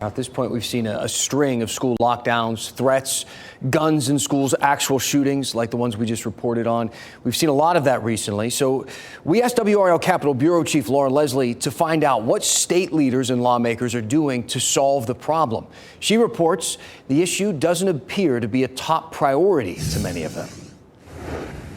At this point, we've seen a string of school lockdowns, threats, guns in schools, actual shootings like the ones we just reported on. We've seen a lot of that recently. So we asked WRAL Capitol Bureau Chief Lauren Leslie to find out what state leaders and lawmakers are doing to solve the problem. She reports the issue doesn't appear to be a top priority to many of them.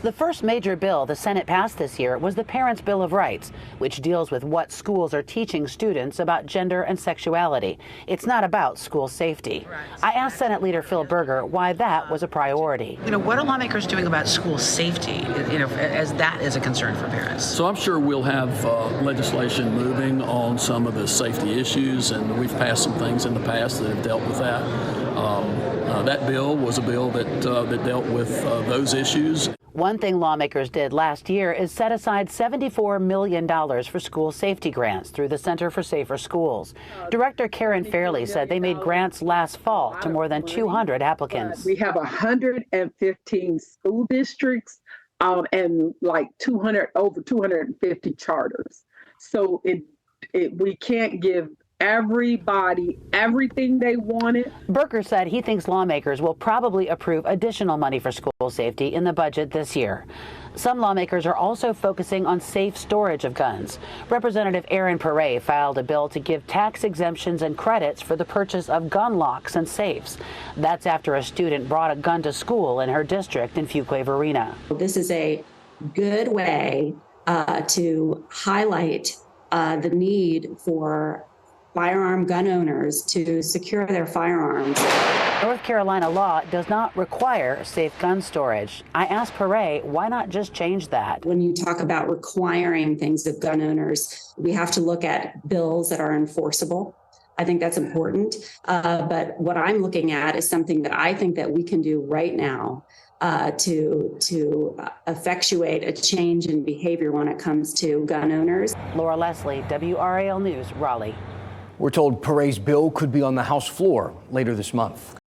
The first major bill the Senate passed this year was the Parents' Bill of Rights, which deals with what schools are teaching students about gender and sexuality. It's not about school safety. I asked Senate Leader Phil Berger why that was a priority. What are lawmakers doing about school safety, as that is a concern for parents? So I'm sure we'll have legislation moving on some of the safety issues, and we've passed some things in the past that have dealt with that. That bill was a bill that dealt with those issues. One thing lawmakers did last year is set aside $74 million for school safety grants through the Center for Safer Schools. Director Karen Fairley said they made grants last fall to more than 200 applicants. We have 115 school districts and like over 250 charters. So we can't give everybody everything they wanted. Berger said he thinks lawmakers will probably approve additional money for school safety in the budget this year. Some lawmakers are also focusing on safe storage of guns. Representative Aaron Perret filed a bill to give tax exemptions and credits for the purchase of gun locks and safes. That's after a student brought a gun to school in her district in Fuquay-Varina. This is a good way to highlight the need for firearm gun owners to secure their firearms. North Carolina law does not require safe gun storage. I asked Perret, why not just change that? When you talk about requiring things of gun owners, we have to look at bills that are enforceable. I think that's important. But what I'm looking at is something that I think that we can do right now to effectuate a change in behavior when it comes to gun owners. Laura Leslie, WRAL News, Raleigh. We're told Perret's bill could be on the House floor later this month.